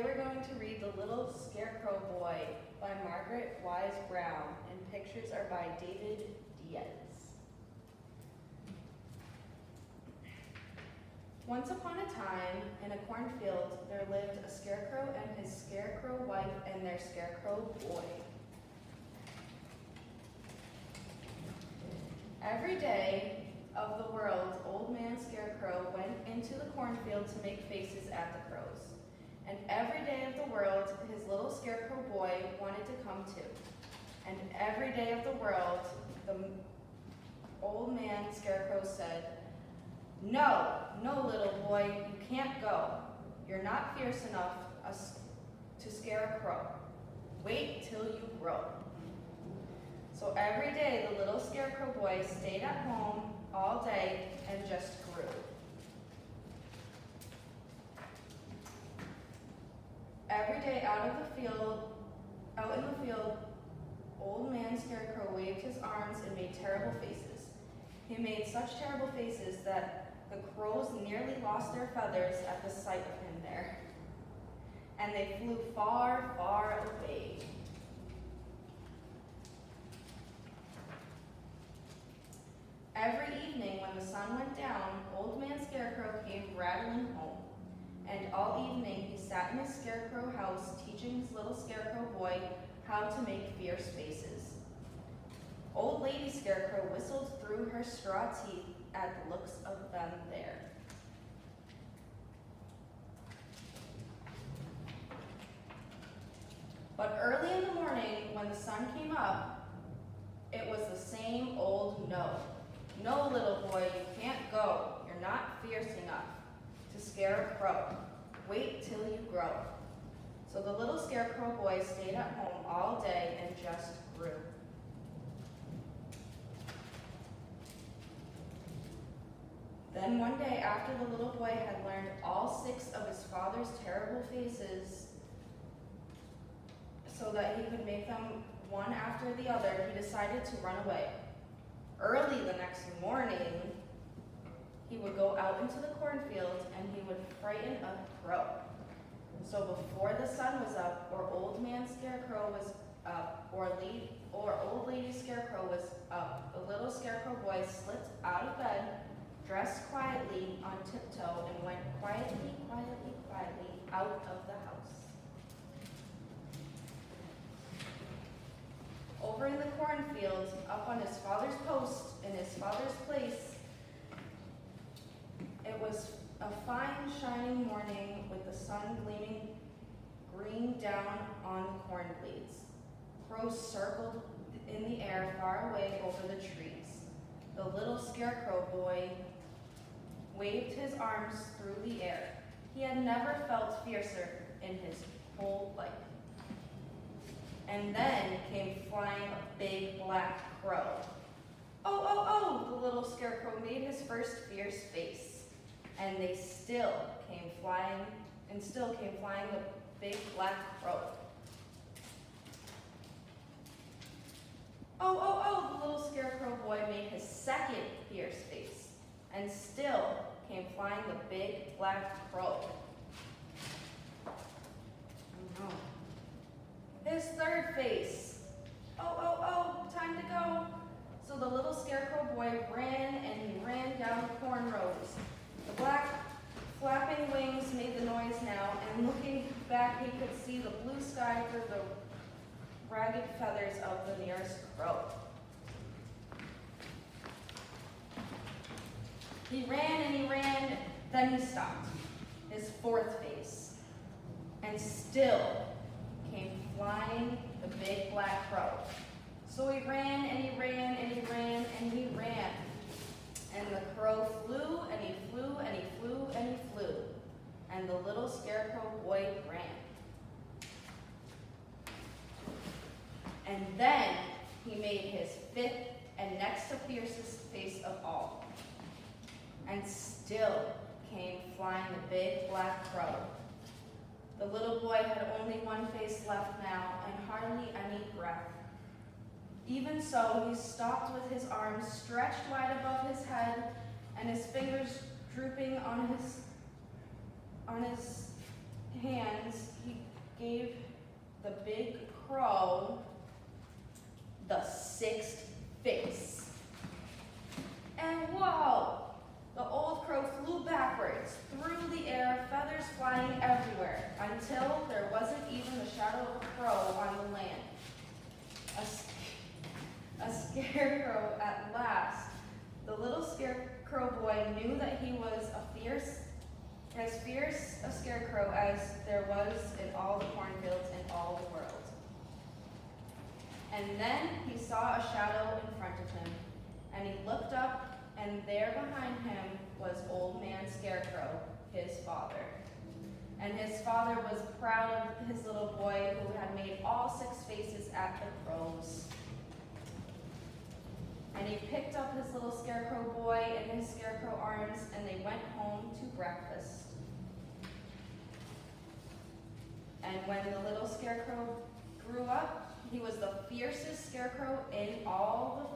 we're going to read The Little Scarecrow Boy by Margaret Wise Brown, and pictures are by David Diaz. Once upon a time, in a cornfield, there lived a scarecrow and his scarecrow wife and their scarecrow boy. Every day of the world, Old Man Scarecrow went into the cornfield to make faces at the crows. And every day of the world, his little scarecrow boy wanted to come too. And every day of the world, the Old Man Scarecrow said, "No, no, little boy, you can't go. You're not fierce enough to scare a crow. Wait till you grow." So every day, the little scarecrow boy stayed at home all day and just grew. Every day out in the field, Old Man Scarecrow waved his arms and made terrible faces. He made such terrible faces that the crows nearly lost their feathers at the sight of him there. And they flew far, far away. Every evening when the sun went down, Old Man Scarecrow came rattling home. And all evening he sat in his scarecrow house teaching his little scarecrow boy how to make fierce faces. Old Lady Scarecrow whistled through her straw teeth at the looks of them there. But early in the morning, when the sun came up, it was the same old no. "No, little boy, you can't go. You're not fierce enough to scare a crow. Wait till you grow." So the little scarecrow boy stayed at home all day and just grew. Then one day, after the little boy had learned all 6 of his father's terrible faces so that he could make them one after the other, he decided to run away. Early the next morning, he would go out into the cornfield and he would frighten a crow. So before the sun was up, or Old Man Scarecrow was up, or Old Lady Scarecrow was up, the little scarecrow boy slipped out of bed, dressed quietly on tiptoe, and went quietly out of the house. Over in the cornfield, up on his father's post, in his father's place, it was a fine shining morning with the sun gleaming green down on the corn blades. Crows circled in the air far away over the trees. The little scarecrow boy waved his arms through the air. He had never felt fiercer in his whole life. And then came flying a big black crow. "Oh, oh, oh," the little scarecrow made his first fierce face. And they still came flying the big black crow. "Oh, oh, oh," the little scarecrow boy made his second fierce face. And still came flying the big black crow. Oh, no. His third face. "Oh, oh, oh, time to go." So the little scarecrow boy ran and he ran down the corn rows. The black flapping wings made the noise now, and looking back he could see the blue sky through the ragged feathers of the nearest crow. He ran and he ran, then he stopped. His fourth face. And still came flying the big black crow. So he ran and he ran and he ran and he ran. And the crow flew and he flew and he flew and he flew. And the little scarecrow boy ran. And then he made his 5th and next to fiercest face of all. And still came flying the big black crow. The little boy had only one face left now, and hardly any breath. Even so, he stopped with his arms stretched wide above his head, and his fingers drooping on his hands, he gave the big crow the sixth face. And whoa! The old crow flew backwards, through the air, feathers flying everywhere, until there wasn't even the shadow of a crow on the land. A scarecrow at last. The little scarecrow boy knew that he was as fierce a scarecrow as there was in all the cornfields in all the world. And then he saw a shadow in front of him, and he looked up, and there behind him was Old Man Scarecrow, his father. And his father was proud of his little boy who had made all six faces at the crows. And he picked up his little scarecrow boy in his scarecrow arms, and they went home to breakfast. And when the little scarecrow grew up, he was the fiercest scarecrow in all